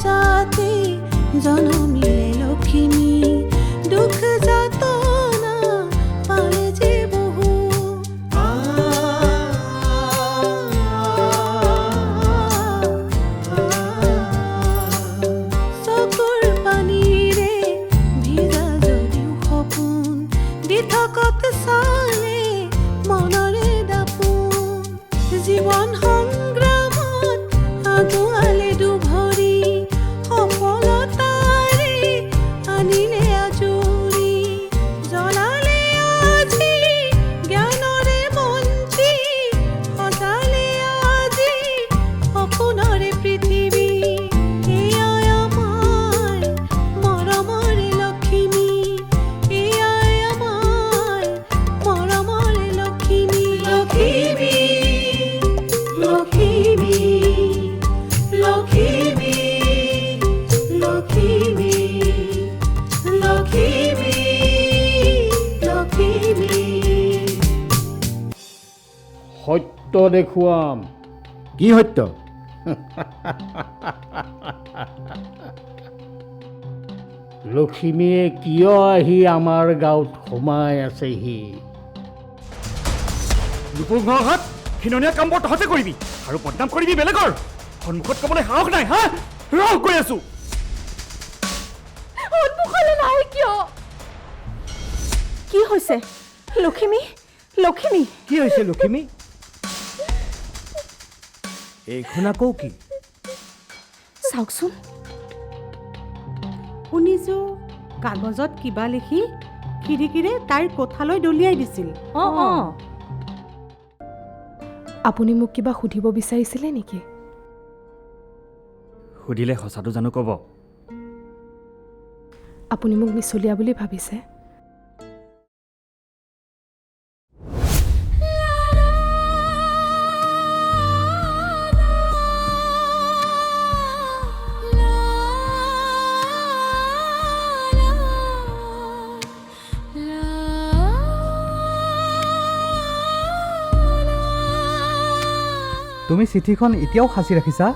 যাতে জনমিলে লখিমী দুখ যাতনা পালে যে বহু চকুৰ পানীৰে ভিজা যদিও সপোন দি থকত চালে মনৰে দাপোন জীৱন সংগ্ৰামত আগুৱালে দুভৰি সফলতাৰে আনিলে আজৰি জ্বলালে আজি জ্ঞানৰে মঞ্চি সজালে আজি সপোনৰে পৃথিৱী এয়াই আমাৰ মৰমৰে লখিমী এয়াই আমাৰ মৰমৰে লখিমী লখিমী লখিমী লখিমী লখিমী লখিমী লখিমী সত্য দেখুৱাম। কি সত্য? লখিমীয়ে কিয় আহি আমাৰ গাঁৱত সোমাই আছেহি? ৰূপৰ ঘৰহাত খিননীয়া কামবোৰ তহঁতে কৰিবি আৰু বদনাম কৰিবি বেলেগৰ সন্মুখত ক'বলৈ সাহস নাই হা ৰহ কৈ আছো সন্মুখলৈ নাই কিয়? কি হৈছে লখিমী? লখিমী কি হৈছে লখিমী? এইখন আকৌ কি? চাওকচোন। শুনিছোঁ কাগজত কিবা লিখি খিৰিকীৰে তাইৰ কোঠালৈ দলিয়াই দিছিল। অঁ আপুনি মোক কিবা সুধিব বিচাৰিছিলে নেকি? সুধিলে সঁচাটো জানো ক'ব? আপুনি মোক মিছলীয়া বুলি ভাবিছে? তুমি চিঠিখন এতিয়াও সাঁচি ৰাখিছা?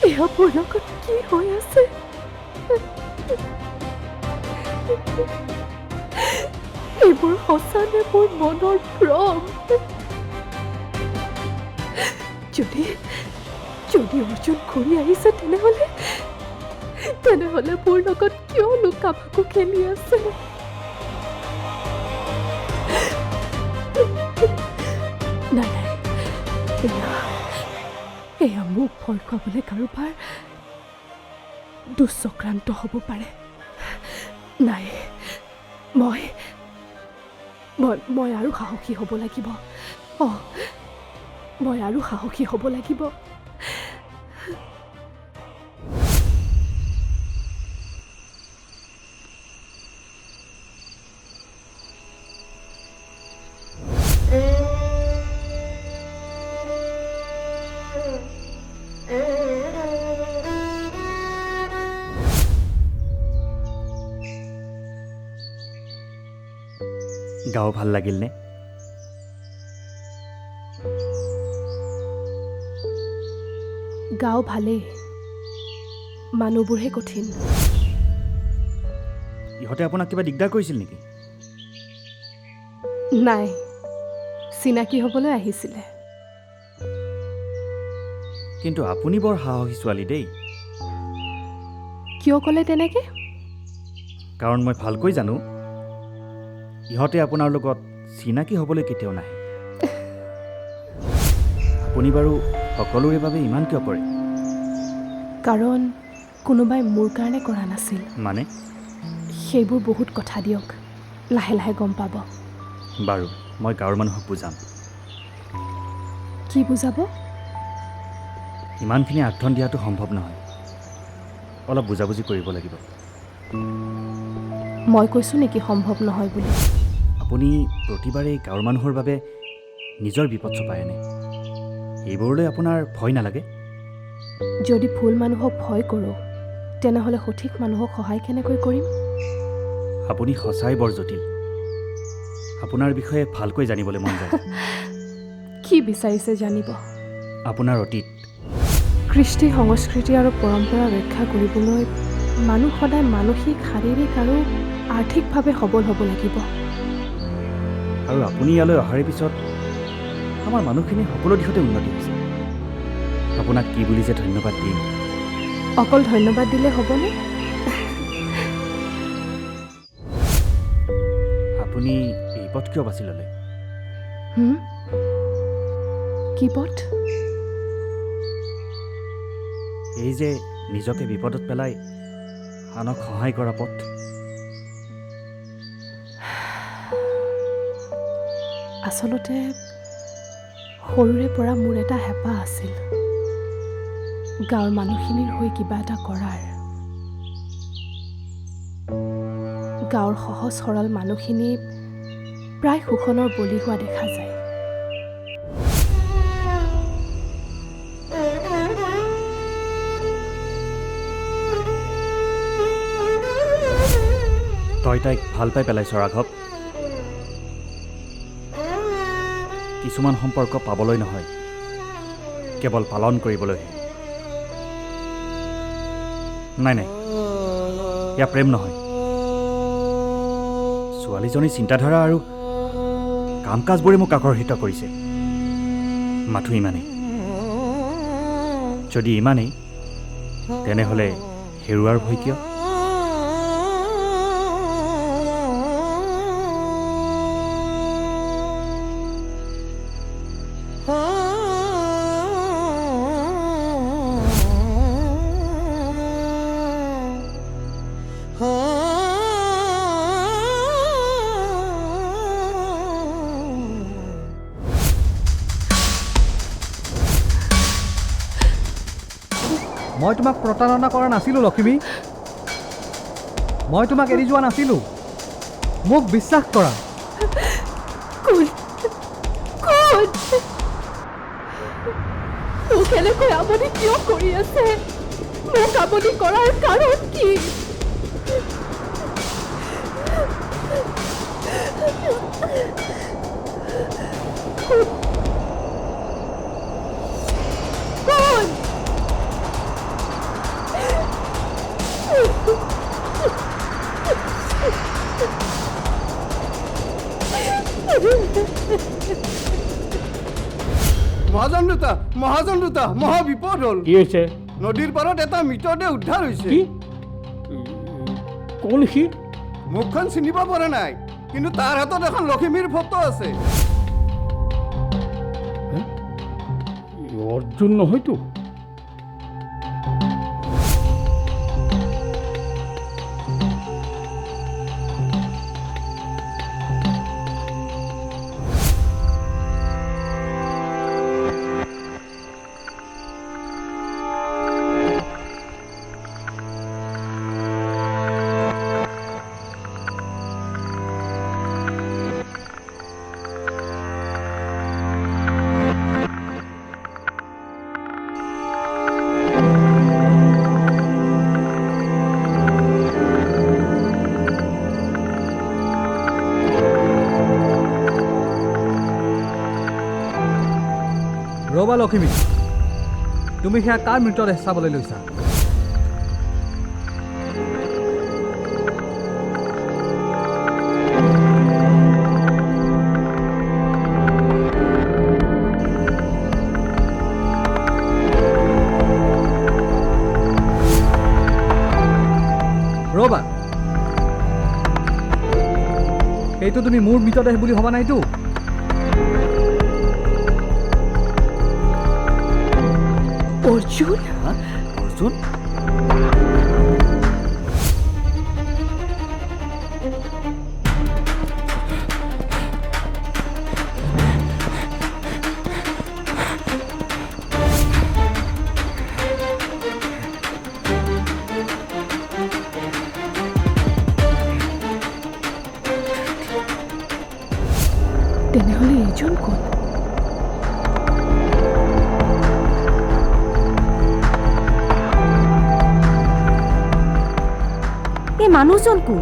এয়া মোৰ লগত কি হৈ আছে? এইবোৰ সঁচানে মোৰ মনৰ ভ্ৰম? যদি অৰ্জুন ঘূৰি আহিছে তেনেহ'লে মোৰ লগত কিয় লুকা ভাকু খেলি আছে? নাই এয়া মোক ভয় খুৱাবলৈ কাৰোবাৰ দুঃচক্ৰান্ত হ'ব পাৰে। নাই মই আৰু সাহসী হ'ব লাগিব। মই আৰু সাহসী হ'ব লাগিব। গাঁও ভাল লাগিলনে? গাঁও ভালেই, মানুহবোৰহে কঠিন। ইহঁতে আপোনাক কিবা দিগদাৰ কৰিছিল নেকি? নাই, চিনাকি হ'বলৈ আহিছিলে। কিন্তু আপুনি বৰ সাহসী ছোৱালী দেই। কিয় ক'লে তেনেকে? কাৰণ মই ভালকৈ জানো ইহঁতে আপোনাৰ লগত চিনাকি হ'বলৈ কেতিয়াও নাহে। আপুনি বাৰু সকলোৰে বাবে ইমান কিয় কৰে? কাৰণ কোনোবাই মোৰ কাৰণে কৰা নাছিল। মানে? সেইবোৰ বহুত কথা দিয়ক, লাহে লাহে গম পাব। বাৰু মই গাঁৱৰ মানুহক বুজাম। কি বুজাব? ইমানখিনি আগধন দিয়াটো সম্ভৱ নহয়, অলপ বুজাবুজি কৰিব লাগিব। মই কৈছোঁ নেকি সম্ভৱ নহয় বুলি? আপুনি প্ৰতিবাৰেই গাঁৱৰ মানুহৰ বাবে নিজৰ বিপদ চপাই আনে, এইবোৰলৈ আপোনাৰ ভয় নালাগে? যদি ভুল মানুহক ভয় কৰোঁ তেনেহ'লে সঠিক মানুহক সহায় কেনেকৈ কৰিম? আপুনি সঁচাই বৰ জটিল। আপোনাৰ বিষয়ে ভালকৈ জানিবলৈ মন যায়। কি বিচাৰিছে জানিব? আপোনাৰ অতীত। কৃষ্টি সংস্কৃতি আৰু পৰম্পৰা ৰক্ষা কৰিবলৈ মানুহ সদায় মানসিক, শাৰীৰিক আৰু আৰ্থিকভাৱে সবল হ'ব লাগিব। আৰু আপুনি ইয়ালৈ অহাৰ পিছত আমাৰ মানুহখিনি সকলো দিশতে উন্নতি হৈছে। আপোনাক কি বুলি যে ধন্যবাদ দিম। অকল ধন্যবাদ দিলে হ'বনে? আপুনি এই পথ কিয় বাছি ল'লে? কি পথ? এই যে নিজকে বিপদত পেলাই আনক সহায় কৰা পথ। আচলতে সৰুৰে পৰা মোৰ এটা হেঁপাহ আছিল, গাঁৱৰ মানুহখিনিৰ হৈ কিবা এটা কৰাৰ। গাঁৱৰ সহজ সৰল মানুহখিনি প্ৰায় শোষণৰ বলি হোৱা দেখা যায়। তই তাইক ভাল পাই পেলাইছ ৰাঘৱ। কিছুমান সম্পৰ্ক পাবলৈ নহয়, কেৱল পালন কৰিবলৈ। নাই নাই, এয়া প্ৰেম নহয়। ছোৱালীজনীৰ চিন্তাধাৰা আৰু কাম কাজবোৰে মোক আকৰ্ষিত কৰিছে। মাথো ইমানেই। যদি ইমানেই, তেনেহ'লে হেৰুৱাৰ ভয় কিয়? মই তোমাক প্ৰতাৰণা কৰা নাছিলোঁ লক্ষ্মী। মই তোমাক এৰি যোৱা নাছিলোঁ। মোক বিশ্বাস কৰা। মোক এনেকৈ আমনি কিয় কৰি আছে? মোক আমনি কৰাৰ কাৰণ কি? মহাজন দুটা মহা বিপদ হ'ল। কি হৈছে? নদীৰ পাৰত এটা মৃতদেহ উদ্ধাৰ হৈছে। কি? কোন সি? মুখখন চিনিব পৰা নাই, কিন্তু তাৰ হাতত এখন লক্ষ্মীৰ ফটো আছে। অৰ্জুন নহয়তো? ৰ'বা লক্ষ্মী, তুমি সেয়া কাৰ মৃতদেহ চাবলৈ লৈছা? ৰ'বা, এইটো তুমি মোৰ মৃতদেহ বুলি ভবা নাইতো? অৰ্জুন? অৰ্জুন? তেনেহ'লে এইজন কোন? সেই মানুহজন কোন?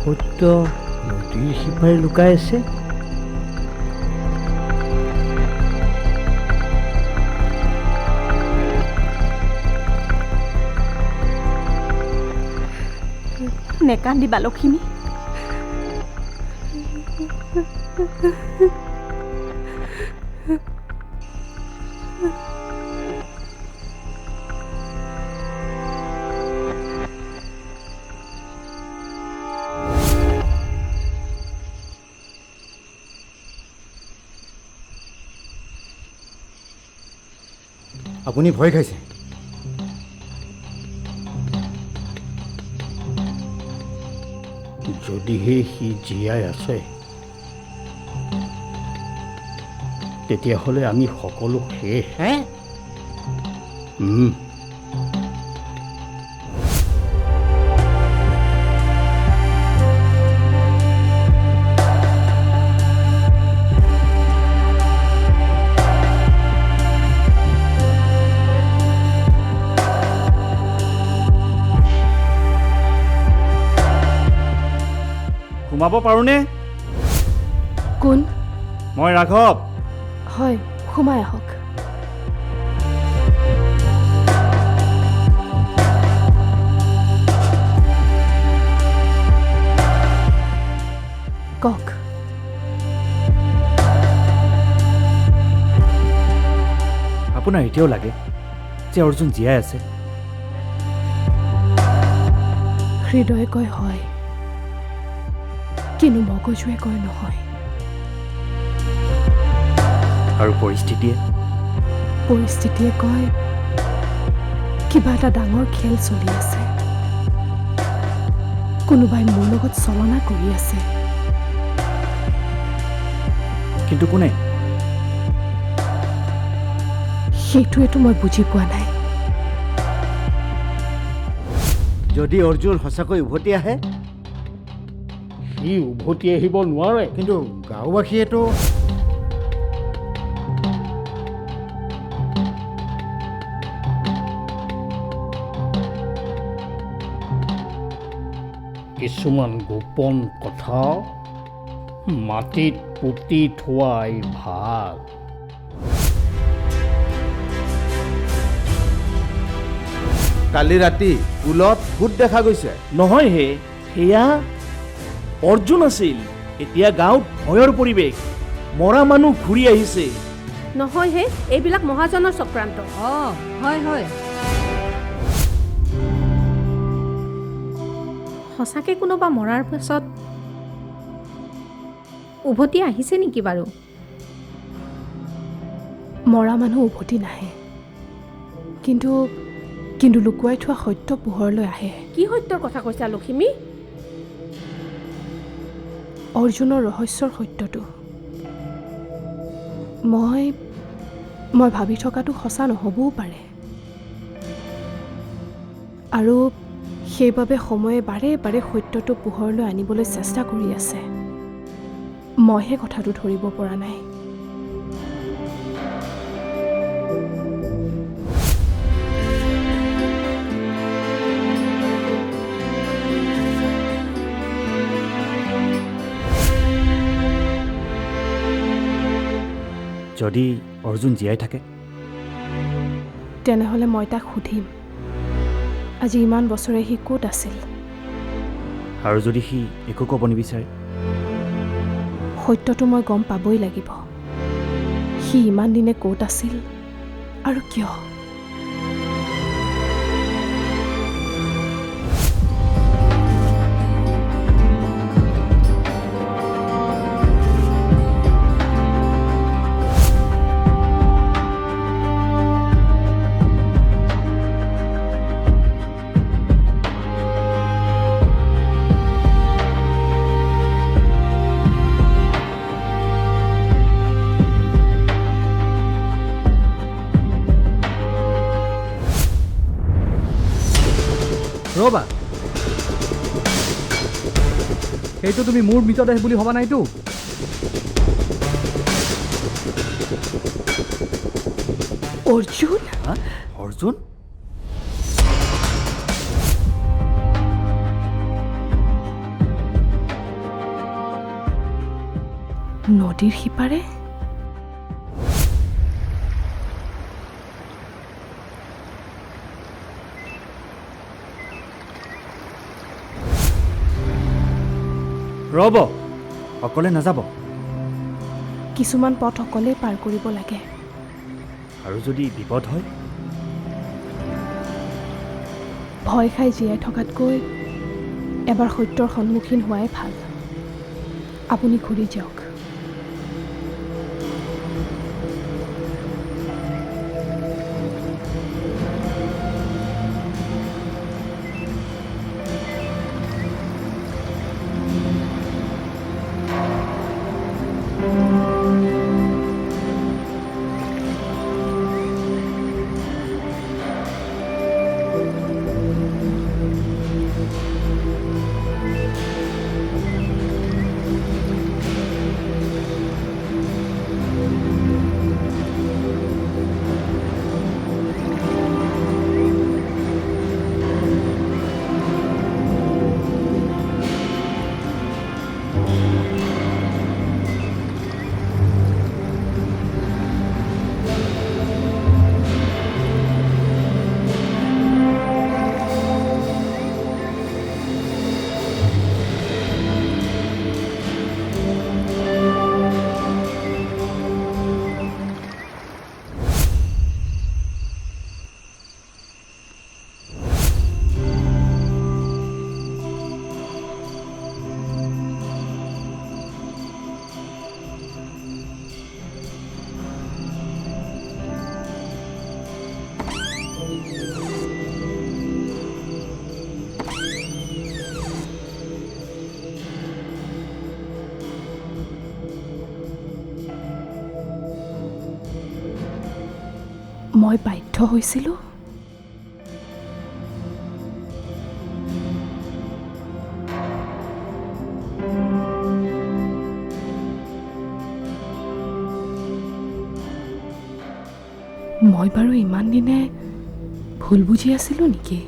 সত্য নদীৰ সিপাৰে লুকাই আছে। নেকান্দিবা লখিমী। আপুনি ভয় খাইছে? যদিহে সি জীয়াই আছে তেতিয়াহ'লে আমি সকলো শেষ। সোমাব পাৰোঁনে? কোন? মই ৰাঘৱ। হয়, সোমাই আহক। কওক। আপোনাৰ এতিয়াও লাগে যে অৰ্জুন জীয়াই আছে? হৃদয়ে কয় হয়, কিন্তু মগজুৱে কয় নহয়। আৰু পৰিস্থিতিয়ে কয় কিবা এটা ডাঙৰ খেল চলি আছে, কোনোবাই মোৰ লগত চলনা কৰি আছে। কিন্তু কোনে? সেইটোৱেতো মই বুজি পোৱা নাই। যদি অৰ্জুন সঁচাকৈ উভতি আহে? সি উভতি আহিব নোৱাৰে। কিন্তু গাঁওবাসীয়েতো কিছুমান গোপন কথা মাটিত পুতি থোৱাই ভাল। কালি ৰাতি পুলত ভূত দেখা গৈছে। নহয় হে, সেয়া অৰ্জুন আছিল। এতিয়া গাঁৱত ভয়ৰ পৰিৱেশ, মৰা মানুহ ঘূৰি আহিছে। নহয় হে, এইবিলাক মহাজনৰ চক্ৰান্ত। হয় হয়, সঁচাকৈ কোনোবা মৰাৰ পাছত উভতি আহিছে নেকি বাৰু? মৰা মানুহ উভতি নাহে, কিন্তু লুকুৱাই থোৱা সত্য পোহৰলৈ আহে। কি সত্যৰ কথা কৈছা লখিমী? অৰ্জুনৰ ৰহস্যৰ সত্যটো। মই ভাবি থকাটো সঁচা নহ'বও পাৰে, আৰু সেইবাবে সময়ে বাৰে বাৰে সত্যটো পোহৰলৈ আনিবলৈ চেষ্টা কৰি আছে। মইহে কথাটো ধৰিব পৰা নাই। যদি অৰ্জুন জীয়াই থাকে তেনেহ'লে মই তাক সুধিম, আজি ইমান বছৰে সি ক'ত আছিল? আৰু যদি সি একো ক'ব নিবিচাৰে? সত্যটো মই গম পাবই লাগিব। সি ইমান দিনে ক'ত আছিল আৰু কিয়? ৰ'বা, সেইটো তুমি মোৰ মৃতদেহ বুলি ভবা নাইতো? অৰ্জুন? হা? অৰ্জুন? নদীৰ সিপাৰে? ৰ'ব, অকলে নাযাব। কিছুমান পথ অকলেই পাৰ কৰিব লাগে। আৰু যদি বিপদ হয়? ভয় খাই জীয়াই থকাতকৈ এবাৰ সত্যৰ সন্মুখীন হোৱাই ভাল। আপুনি ঘূৰি যাওক। মই বাধ্য হৈছিলোঁ। মই বাৰু ইমান দিনে ভুল বুজি আছিলোঁ নেকি?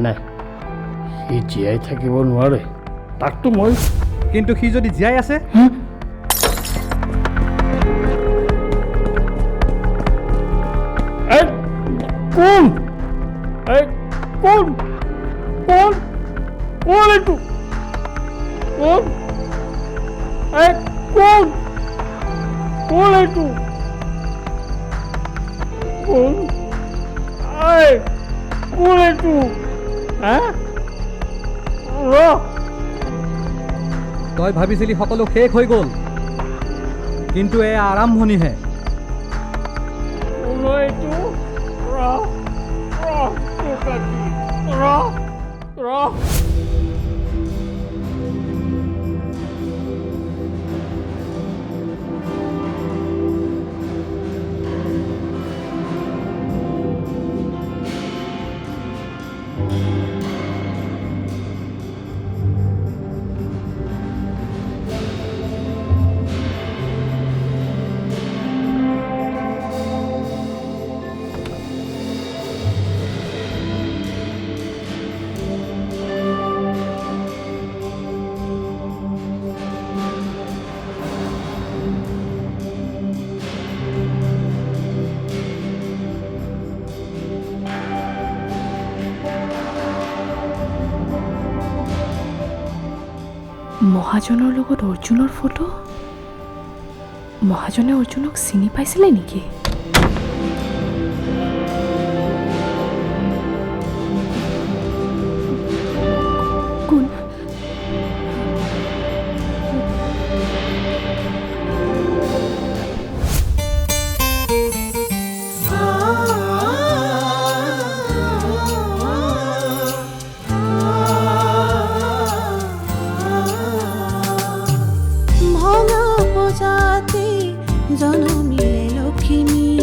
নাই, সি জীয়াই থাকিব নোৱাৰে। তাকতো মই কিন্তু সি যদি জীয়াই আছে? কোন কোন কোন কোন এইটো কোন কোন কোন এইটো কোন কোন এইটো? তই ভাবিছিলি সকলো শেষ হৈ গ'ল, কিন্তু এয়া আৰম্ভণিহে। মহাজনৰ লগত অৰ্জুনৰ ফটো? মহাজনে অৰ্জুনক চিনি পাইছিলে নেকি? জনমিলে লখিমী